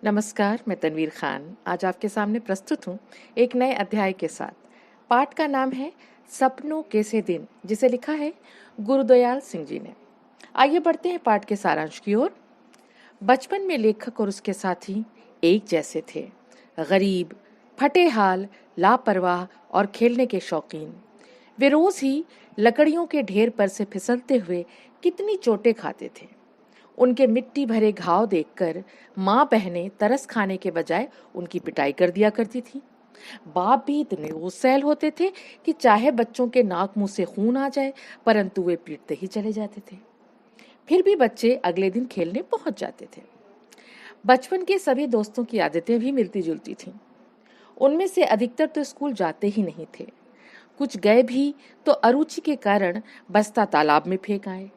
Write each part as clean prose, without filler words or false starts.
नमस्कार, मैं तनवीर खान आज आपके सामने प्रस्तुत हूँ एक नए अध्याय के साथ। पाठ का नाम है सपनों के से दिन, जिसे लिखा है गुरुदयाल सिंह जी ने। आइए बढ़ते हैं पाठ के सारांश की ओर। बचपन में लेखक और उसके साथी एक जैसे थे, गरीब, फटे हाल, लापरवाह और खेलने के शौकीन। वे रोज ही लकड़ियों के ढेर पर से फिसलते हुए कितनी चोटें खाते थे। उनके मिट्टी भरे घाव देखकर माँ बहनें तरस खाने के बजाय उनकी पिटाई कर दिया करती थी। बाप भी इतने गुस्सैल होते थे कि चाहे बच्चों के नाक मुंह से खून आ जाए, परंतु वे पीटते ही चले जाते थे। फिर भी बच्चे अगले दिन खेलने पहुंच जाते थे। बचपन के सभी दोस्तों की आदतें भी मिलती जुलती थीं। उनमें से अधिकतर तो स्कूल जाते ही नहीं थे। कुछ गए भी तो अरुचि के कारण बस्ता तालाब में फेंक आए।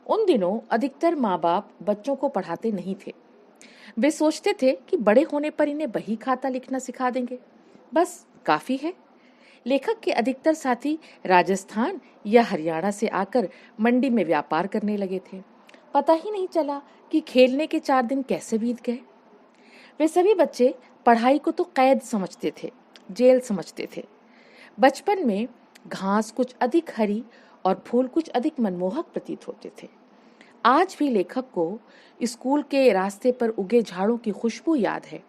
उन दिनों अधिकतर माँ बाप बच्चों को पढ़ाते नहीं थे। वे सोचते थे कि बड़े होने पर इन्हें बही खाता लिखना सिखा देंगे, बस काफी है। लेखक के अधिकतर साथी राजस्थान या हरियाणा से आकर मंडी में व्यापार करने लगे थे। पता ही नहीं चला कि खेलने के 4 दिन कैसे बीत गए। वे सभी बच्चे पढ़ाई को तो कैद समझते थे, जेल समझते थे। बचपन में घास कुछ अधिक हरी और फूल कुछ अधिक मनमोहक प्रतीत होते थे। आज भी लेखक को स्कूल के रास्ते पर उगे झाड़ों की खुशबू याद है।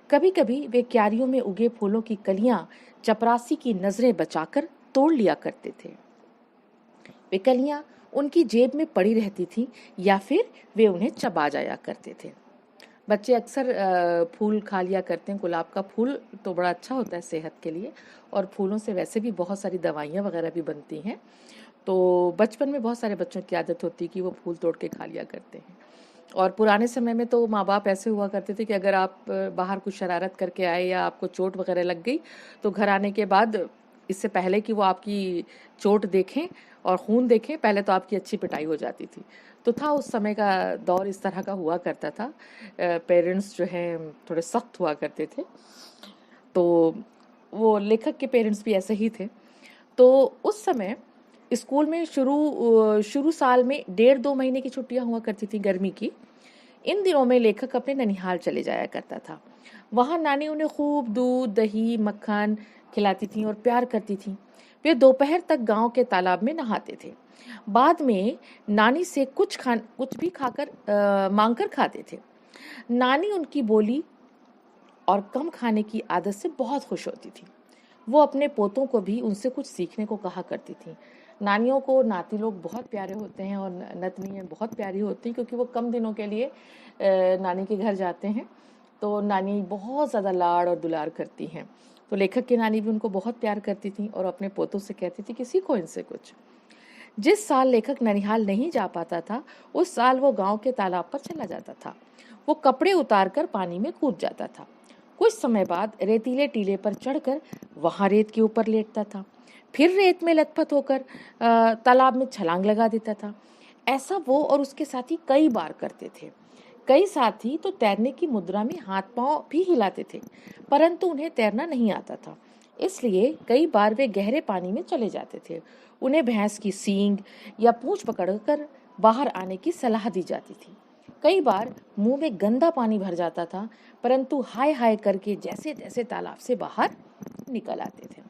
कभी कभी वे क्यारियों में उगे फूलों की कलियां चपरासी की नजरें बचाकर तोड़ लिया करते थे। वे कलियां उनकी जेब में पड़ी रहती थीं या फिर वे उन्हें चबा जाया करते थे। बच्चे अक्सर फूल खा लिया करते हैं। गुलाब का फूल तो बड़ा अच्छा होता है सेहत के लिए, और फूलों से वैसे भी बहुत सारी दवाइयाँ वगैरह भी बनती हैं। तो बचपन में बहुत सारे बच्चों की आदत होती है कि वो फूल तोड़ के खा लिया करते हैं। और पुराने समय में तो माँ बाप ऐसे हुआ करते थे कि अगर आप बाहर कुछ शरारत करके आए या आपको चोट वगैरह लग गई, तो घर आने के बाद इससे पहले कि वो आपकी चोट देखें और खून देखें, पहले तो आपकी अच्छी पिटाई हो जाती थी। तो था उस समय का दौर, इस तरह का हुआ करता था। पेरेंट्स जो हैं थोड़े सख्त हुआ करते थे। तो वो लेखक के पेरेंट्स भी ऐसे ही थे। तो उस समय स्कूल में शुरू साल में 1.5-2 महीने की छुट्टियां हुआ करती थी गर्मी की। इन दिनों में लेखक अपने ननिहाल चले जाया करता था। वहां नानी उन्हें खूब दूध, दही, मक्खन खिलाती थी और प्यार करती थी। वे दोपहर तक गांव के तालाब में नहाते थे। बाद में नानी से कुछ भी खाकर मांग कर खाते थे। नानी उनकी बोली और कम खाने की आदत से बहुत खुश होती थी। वो अपने पोतों को भी उनसे कुछ सीखने को कहा करती थी। नानियों को नाती लोग बहुत प्यारे होते हैं और नतनियाँ बहुत प्यारी होती हैं, क्योंकि वो कम दिनों के लिए नानी के घर जाते हैं। तो नानी बहुत ज़्यादा लाड़ और दुलार करती हैं। तो लेखक की नानी भी उनको बहुत प्यार करती थी और अपने पोतों से कहती थी कि सीखो इनसे कुछ। जिस साल लेखक ननिहाल नहीं जा पाता था, उस साल वो गांव के तालाब पर चला जाता था। वो कपड़े उतारकर पानी में कूद जाता था। कुछ समय बाद रेतीले टीले पर चढ़कर वहां रेत के ऊपर लेटता था। फिर रेत में लथपथ होकर तालाब में छलांग लगा देता था। ऐसा वो और उसके साथी कई बार करते थे। कई साथी तो तैरने की मुद्रा में हाथ पांव भी हिलाते थे, परंतु उन्हें तैरना नहीं आता था। इसलिए कई बार वे गहरे पानी में चले जाते थे। उन्हें भैंस की सींग या पूंछ पकड़कर बाहर आने की सलाह दी जाती थी। कई बार मुंह में गंदा पानी भर जाता था, परंतु हाय हाय करके जैसे तैसे तालाब से बाहर निकल आते थे।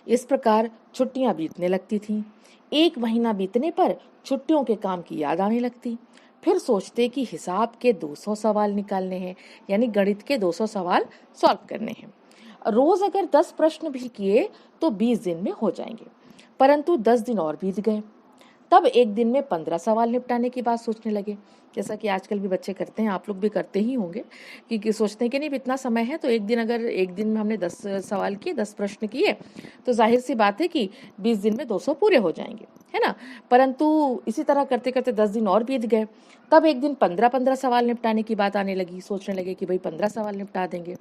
इस प्रकार छुट्टियां बीतने लगती थीं। 1 महीना बीतने पर छुट्टियों के काम की याद आने लगती। फिर सोचते कि हिसाब के 200 सवाल निकालने हैं, यानी गणित के 200 सवाल सॉल्व करने हैं। रोज अगर 10 प्रश्न भी किए तो 20 दिन में हो जाएंगे। परंतु 10 दिन और बीत गए। तब एक दिन में 15 सवाल निपटाने की बात सोचने लगे, जैसा कि आजकल भी बच्चे करते हैं, आप लोग भी करते ही होंगे। कि सोचते हैं कि नहीं इतना समय है तो एक दिन में हमने 10 सवाल किए, 10 प्रश्न किए, तो जाहिर सी बात है कि 20 दिन में 200 पूरे हो जाएंगे, है ना। परंतु इसी तरह करते करते 10 दिन और बीत गए। तब एक दिन 15-15 सवाल निपटाने की बात आने लगी। सोचने लगे कि भाई 15 सवाल निपटा देंगे।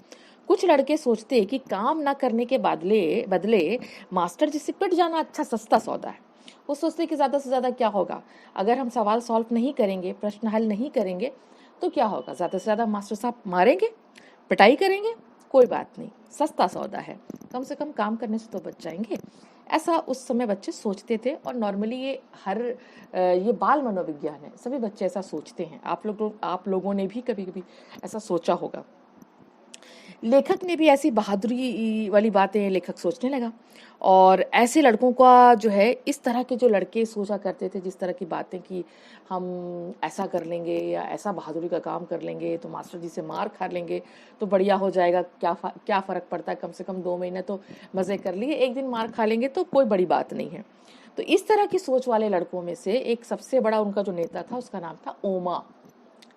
कुछ लड़के सोचते कि काम ना करने के बदले मास्टर जी से पिट जाना अच्छा सस्ता सौदा है। वो सोचते कि ज़्यादा से ज़्यादा क्या होगा, अगर हम सवाल सॉल्व नहीं करेंगे, प्रश्न हल नहीं करेंगे तो क्या होगा, ज़्यादा से ज़्यादा मास्टर साहब मारेंगे, पिटाई करेंगे, कोई बात नहीं, सस्ता सौदा है, कम से कम काम करने से तो बच जाएंगे। ऐसा उस समय बच्चे सोचते थे और नॉर्मली ये बाल मनोविज्ञान है, सभी बच्चे ऐसा सोचते हैं। आप लोगों ने भी कभी कभी ऐसा सोचा होगा। लेखक ने भी ऐसी बहादुरी वाली बातें लेखक सोचने लगा, और ऐसे लड़कों का जो है, इस तरह के जो लड़के सोचा करते थे जिस तरह की बातें कि हम ऐसा कर लेंगे या ऐसा बहादुरी का काम कर लेंगे तो मास्टर जी से मार खा लेंगे तो बढ़िया हो जाएगा, क्या फ़र्क पड़ता है, कम से कम 2 महीने तो मज़े कर लिए, एक दिन मार खा लेंगे तो कोई बड़ी बात नहीं है। तो इस तरह की सोच वाले लड़कों में से एक सबसे बड़ा उनका जो नेता था उसका नाम था ओमा।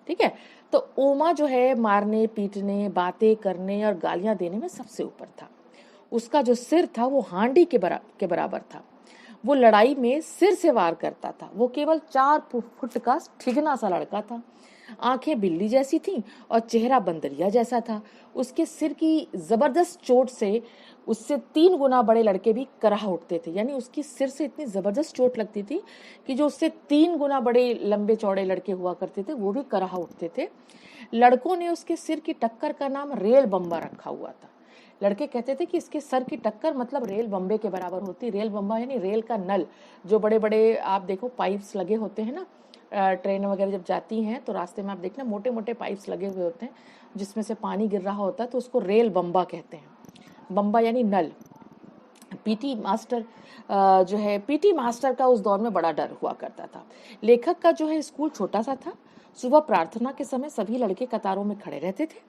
ठीक है, तो ओमा जो है मारने पीटने बातें करने और गालियां देने में सबसे ऊपर था। उसका जो सिर था वो हांडी के बराबर था। वो लड़ाई में सिर से वार करता था। वो केवल 4 फुट का ठिगना सा लड़का था। आंखें बिल्ली जैसी थीं और चेहरा बंदरिया जैसा था। उसके सिर की जबरदस्त चोट से उससे 3 गुना बड़े लड़के भी कराह उठते थे। यानी उसकी सिर से इतनी जबरदस्त चोट लगती थी कि जो उससे 3 गुना बड़े लंबे चौड़े लड़के हुआ करते थे वो भी कराह उठते थे। लड़कों ने उसके सिर की टक्कर का नाम रेल बम्बा रखा हुआ था। लड़के कहते थे कि इसके सर की टक्कर मतलब रेल बम्बे के बराबर होती। रेल बम्बा यानी रेल का नल, जो बड़े बड़े आप देखो पाइप्स लगे होते हैं ना, ट्रेन वगैरह जब जाती हैं तो रास्ते में आप देखना मोटे मोटे पाइप्स लगे हुए होते हैं जिसमें से पानी गिर रहा होता है, तो उसको रेल बम्बा कहते हैं। बम्बा यानी नल। पीटी मास्टर जो है, पीटी मास्टर का उस दौर में बड़ा डर हुआ करता था। लेखक का जो है स्कूल छोटा सा था। सुबह प्रार्थना के समय सभी लड़के कतारों में खड़े रहते थे।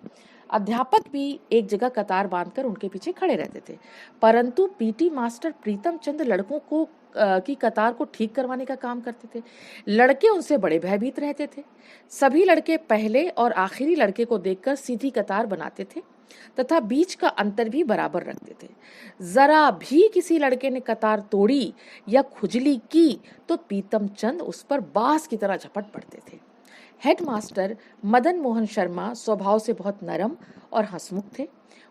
अध्यापक भी एक जगह कतार बांधकर उनके पीछे खड़े रहते थे। परंतु पीटी मास्टर प्रीतम चंद लड़कों को की कतार को ठीक करवाने का काम करते थे। लड़के उनसे बड़े भयभीत रहते थे। सभी लड़के पहले और आखिरी लड़के को देखकर सीधी कतार बनाते थे तथा बीच का अंतर भी बराबर रखते थे। जरा भी किसी लड़के ने कतार तोड़ी या खुजली की तो प्रीतम चंद उस पर बांस की तरह झपट पड़ते थे। हेडमास्टर मदन मोहन शर्मा स्वभाव से बहुत नरम और हंसमुख थे।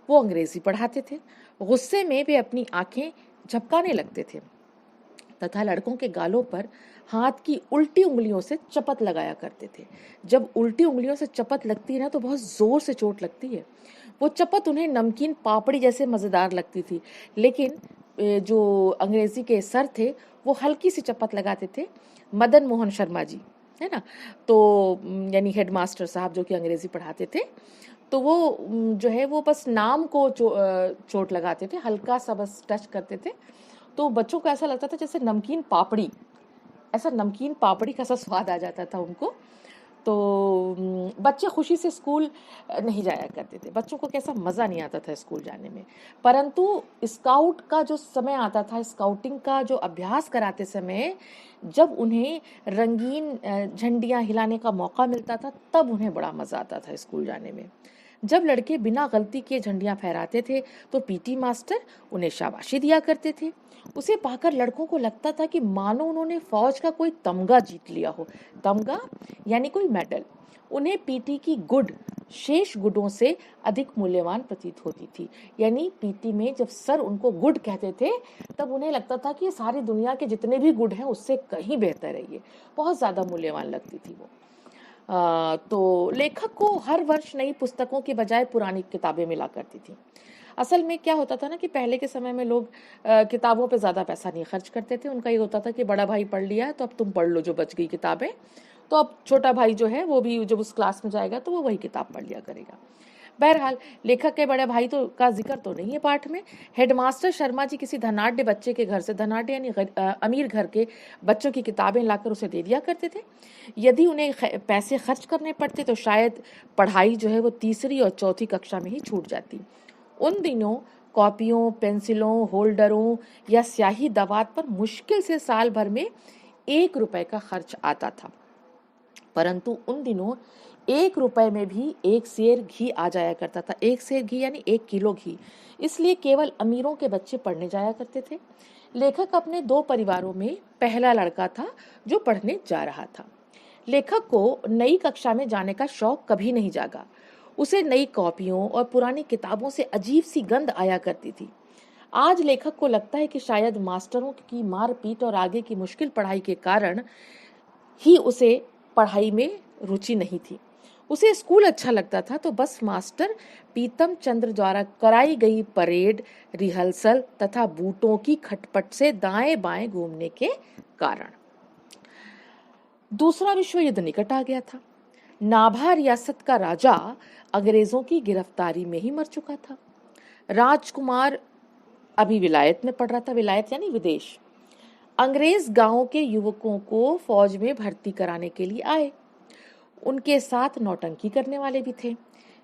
वो अंग्रेजी पढ़ाते थे। गुस्से में वे अपनी आंखें झपकाने लगते थे तथा लड़कों के गालों पर हाथ की उल्टी उंगलियों से चपत लगाया करते थे। जब उल्टी उंगलियों से चपत लगती है ना तो बहुत जोर से चोट लगती है। वो चपत उन्हें नमकीन पापड़ी जैसे मजेदार लगती थी, लेकिन जो अंग्रेजी के सर थे वो हल्की सी चपत लगाते थे। मदन मोहन शर्मा जी है ना, तो यानी हेडमास्टर साहब जो कि अंग्रेजी पढ़ाते थे, तो वो जो है वो बस नाम को चोट लगाते थे, हल्का सा बस टच करते थे। तो बच्चों को ऐसा लगता था जैसे नमकीन पापड़ी, ऐसा नमकीन पापड़ी का सा स्वाद आ जाता था उनको। तो बच्चे खुशी से स्कूल नहीं जाया करते थे। बच्चों को कैसा मज़ा नहीं आता था स्कूल जाने में। परंतु स्काउट का जो समय आता था, स्काउटिंग का जो अभ्यास कराते समय जब उन्हें रंगीन झंडियाँ हिलाने का मौका मिलता था तब उन्हें बड़ा मज़ा आता था स्कूल जाने में। जब लड़के बिना गलती के झंडियाँ फहराते थे तो पीटी मास्टर उन्हें शाबाशी दिया करते थे। उसे पाकर लड़कों को लगता था कि मानो उन्होंने फौज का कोई तमगा जीत लिया हो। तमगा यानी कोई मेडल। उन्हें पीटी की गुड शेष गुडों से अधिक मूल्यवान प्रतीत होती थी। यानी पीटी में जब सर उनको गुड कहते थे तब उन्हें लगता था कि सारी दुनिया के जितने भी गुड हैं उससे कहीं बेहतर है, ये बहुत ज़्यादा मूल्यवान लगती थी वो। तो लेखक को हर वर्ष नई पुस्तकों के बजाय पुरानी किताबें मिला करती थी। असल में क्या होता था ना कि पहले के समय में लोग किताबों पे ज़्यादा पैसा नहीं खर्च करते थे। उनका ये होता था कि बड़ा भाई पढ़ लिया है तो अब तुम पढ़ लो जो बच गई किताबें, तो अब छोटा भाई जो है वो भी जब उस क्लास में जाएगा तो वो वही किताब पढ़ लिया करेगा। बहरहाल लेखक के बड़े भाई तो का जिक्र तो नहीं है पाठ में। हेडमास्टर शर्मा जी किसी धनाढ्य बच्चे के घर से, धनाढ्य यानी अमीर घर के बच्चों की किताबें लाकर उसे दे दिया करते थे। यदि उन्हें पैसे खर्च करने पड़ते तो शायद पढ़ाई जो है वो तीसरी और चौथी कक्षा में ही छूट जाती। उन दिनों कॉपियों, पेंसिलों, होल्डरों या स्याही दवात पर मुश्किल से साल भर में 1 रुपए का खर्च आता था। परंतु उन दिनों 1 रुपए में भी 1 सेर घी आ जाया करता था। 1 सेर घी यानी 1 किलो घी। इसलिए केवल अमीरों के बच्चे पढ़ने जाया करते थे। लेखक अपने 2 परिवारों में पहला लड़का था जो पढ़ने जा रहा था। लेखक को नई कक्षा में जाने का शौक कभी नहीं जागा। उसे नई कॉपियों और पुरानी किताबों से अजीब सी गंध आया करती थी। आज लेखक को लगता है कि शायद मास्टरों की मारपीट और आगे की मुश्किल पढ़ाई के कारण ही उसे पढ़ाई में रुचि नहीं थी। उसे स्कूल अच्छा लगता था तो बस मास्टर पीतम चंद्र द्वारा कराई गई परेड, रिहर्सल तथा बूटों की खटपट से दाएं बाएं घूमने के कारण। दूसरा विश्व युद्ध निकट आ गया था। नाभा रियासत का राजा अंग्रेजों की गिरफ्तारी में ही मर चुका था। राजकुमार अभी विलायत में पढ़ रहा था, विलायत यानी विदेश। अंग्रेज गांव के युवकों को फौज में भर्ती कराने के लिए आए। उनके साथ नौटंकी करने वाले भी थे।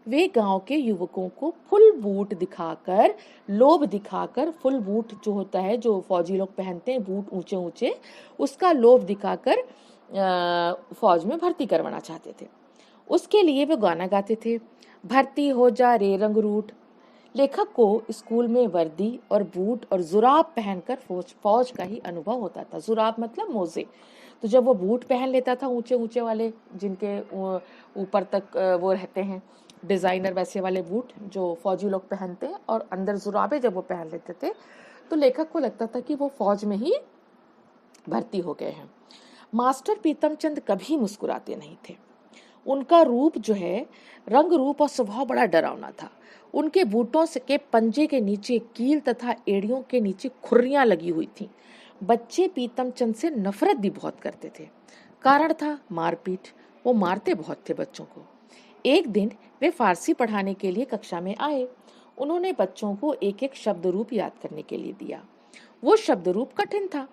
वे गांव के युवकों को फुल बूट दिखाकर, लोभ दिखाकर, फुल बूट जो होता है जो फौजी लोग पहनते हैं, बूट ऊंचे ऊंचे, उसका लोभ दिखाकर फौज में भर्ती करवाना चाहते थे। उसके लिए वे गाना गाते थे, भर्ती हो जा रे रंगरूट। लेखक को स्कूल में वर्दी और बूट और जुराब पहनकर फौज का ही अनुभव होता था। जुराब मतलब मोजे। तो जब वो बूट पहन लेता था ऊंचे ऊंचे वाले, जिनके ऊपर तक वो रहते हैं डिजाइनर, वैसे वाले बूट जो फौजी लोग पहनते हैं, और अंदर जुराबे जब वो पहन लेते थे तो लेखक को लगता था कि वो फौज में ही भर्ती हो गए हैं। मास्टर पीतमचंद कभी मुस्कुराते नहीं थे। उनका रूप जो है, रंग रूप और स्वभाव बड़ा डरावना था। उनके बूटों से के पंजे के नीचे कील तथा एड़ियों के नीचे खुर्रियां लगी हुई थीं। बच्चे पीतमचंद से नफरत भी बहुत करते थे। कारण था मारपीट। वो मारते बहुत थे बच्चों को। एक दिन वे फारसी पढ़ाने के लिए कक्षा में आए। उन्होंने बच्चों को एक एक शब्द रूप याद करने के लिए दिया। वो शब्द रूप कठिन था।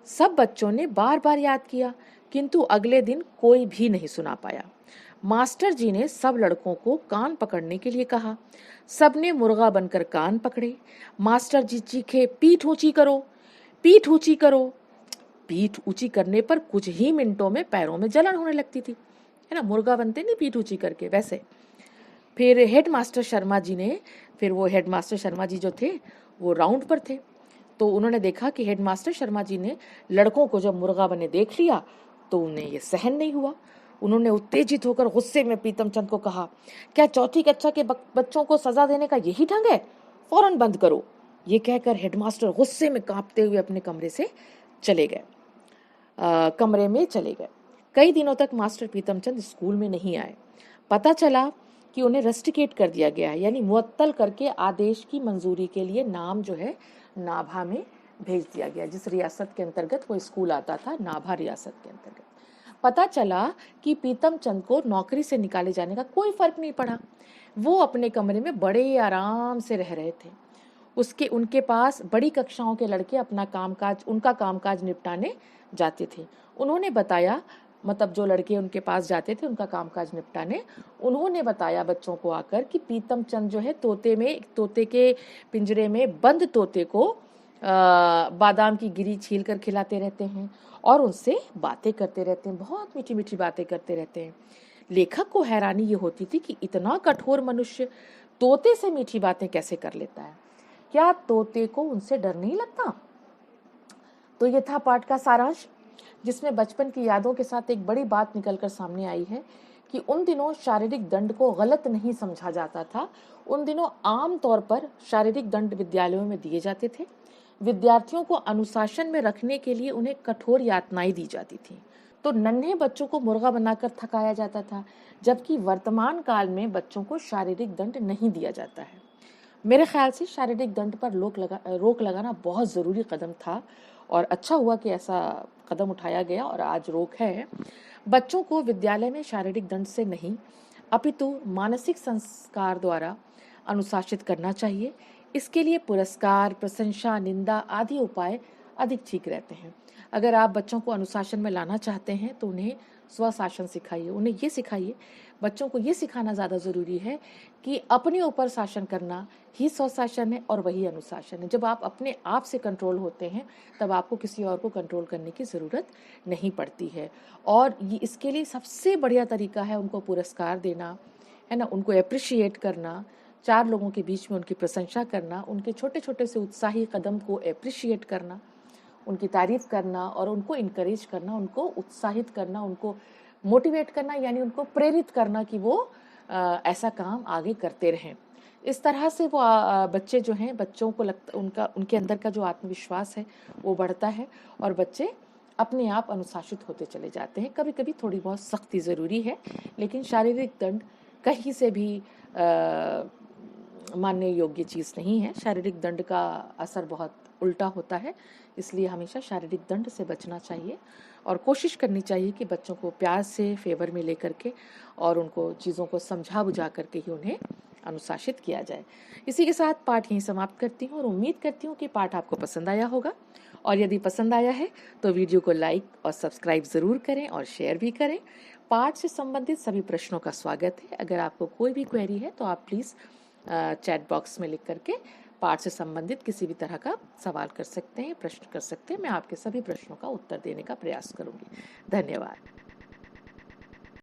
सब बच्चों ने बार बार याद किया, किंतु अगले दिन कोई भी नहीं सुना पाया। मास्टर जी ने सब लड़कों को कान पकड़ने के लिए कहा। सबने मुर्गा बनकर कान पकड़े। मास्टर जी चीखे, पीठ ऊंची करो, पीठ ऊंची करो। पीठ ऊंची करने पर कुछ ही मिनटों में पैरों में जलन होने लगती थी, है ना, मुर्गा बनते नहीं पीठ ऊंची करके, वैसे। फिर हेडमास्टर शर्मा जी जो थे वो राउंड पर थे, तो उन्होंने देखा कि हेडमास्टर शर्मा जी ने लड़कों को जब मुर्गा बने देख लिया तो उन्हें ये सहन नहीं हुआ। उन्होंने उत्तेजित होकर गुस्से में पीतमचंद को कहा, क्या चौथी कक्षा के बच्चों को सजा देने का यही ढंग है? फौरन बंद करो। ये कहकर हेडमास्टर गुस्से में कांपते हुए अपने कमरे में चले गए। कई दिनों तक मास्टर पीतमचंद स्कूल में नहीं आए। पता चला कि उन्हें रस्टिकेट कर दिया गया है, यानी मुअत्तल करके आदेश की मंजूरी के लिए नाम जो है नाभा में भेज दिया गया। जिस रियासत के अंतर्गत वो स्कूल आता था, नाभा रियासत के अंतर्गत। पता चला कि पीतमचंद को नौकरी से निकाले जाने का कोई फर्क नहीं पड़ा। वो अपने कमरे में बड़े आराम से रह रहे थे। उनके पास बड़ी कक्षाओं के लड़के उनका कामकाज निपटाने जाते थे। उन्होंने बताया, मतलब जो लड़के उनके पास जाते थे उनका कामकाज निपटाने, उन्होंने बताया बच्चों को आकर कि पीतमचंद जो है तोते के पिंजरे में बंद तोते को बादाम की गिरी छील कर खिलाते रहते हैं और उनसे बातें करते रहते हैं, बहुत मीठी मीठी बातें करते रहते हैं। लेखक को हैरानी ये होती थी कि इतना कठोर मनुष्य तोते से मीठी बातें कैसे कर लेता है। क्या तोते को उनसे डर नहीं लगता? तो ये था पाठ का सारांश, जिसमें बचपन की यादों के साथ एक बड़ी बात निकलकर सामने आई है कि उन दिनों शारीरिक दंड को गलत नहीं समझा जाता था। उन दिनों आम तौर पर शारीरिक दंड विद्यालयों में दिए जाते थे। विद्यार्थियों को अनुशासन में रखने के लिए उन्हें कठोर यातनाएं दी जाती थी। तो नन्हे बच्चों को मुर्गा बनाकर थकाया जाता था, जबकि वर्तमान काल में बच्चों को शारीरिक दंड नहीं दिया जाता है। मेरे ख्याल से शारीरिक दंड पर रोक लगाना बहुत ज़रूरी कदम था और अच्छा हुआ कि ऐसा कदम उठाया गया और आज रोक है। बच्चों को विद्यालय में शारीरिक दंड से नहीं अपितु मानसिक संस्कार द्वारा अनुशासित करना चाहिए। इसके लिए पुरस्कार, प्रशंसा, निंदा आदि उपाय अधिक ठीक रहते हैं। अगर आप बच्चों को अनुशासन में लाना चाहते हैं तो उन्हें स्वशासन सिखाइए। उन्हें ये सिखाइए, बच्चों को ये सिखाना ज़्यादा ज़रूरी है कि अपने ऊपर शासन करना ही स्वशासन है और वही अनुशासन है। जब आप अपने आप से कंट्रोल होते हैं तब आपको किसी और को कंट्रोल करने की ज़रूरत नहीं पड़ती है। और ये इसके लिए सबसे बढ़िया तरीका है उनको पुरस्कार देना, है ना, उनको अप्रिशिएट करना, चार लोगों के बीच में उनकी प्रशंसा करना, उनके छोटे छोटे से उत्साही कदम को अप्रिशिएट करना, उनकी तारीफ करना और उनको इनकरेज करना, उनको उत्साहित करना, उनको मोटिवेट करना, यानी उनको प्रेरित करना कि वो ऐसा काम आगे करते रहें। इस तरह से वो बच्चे जो हैं, बच्चों को उनके अंदर का जो आत्मविश्वास है वो बढ़ता है और बच्चे अपने आप अनुशासित होते चले जाते हैं। कभी कभी थोड़ी बहुत सख्ती ज़रूरी है, लेकिन शारीरिक दंड कहीं से भी मानने योग्य चीज़ नहीं है। शारीरिक दंड का असर बहुत उल्टा होता है, इसलिए हमेशा शारीरिक दंड से बचना चाहिए और कोशिश करनी चाहिए कि बच्चों को प्यार से फेवर में लेकर के और उनको चीज़ों को समझा बुझा करके ही उन्हें अनुशासित किया जाए। इसी के साथ पाठ यहीं समाप्त करती हूँ और उम्मीद करती हूँ कि पाठ आपको पसंद आया होगा, और यदि पसंद आया है तो वीडियो को लाइक और सब्सक्राइब ज़रूर करें और शेयर भी करें। पाठ से संबंधित सभी प्रश्नों का स्वागत है। अगर आपको कोई भी क्वेरी है तो आप प्लीज़ चैट बॉक्स में लिख करके पाठ से संबंधित किसी भी तरह का सवाल कर सकते हैं, प्रश्न कर सकते हैं। मैं आपके सभी प्रश्नों का उत्तर देने का प्रयास करूंगी। धन्यवाद।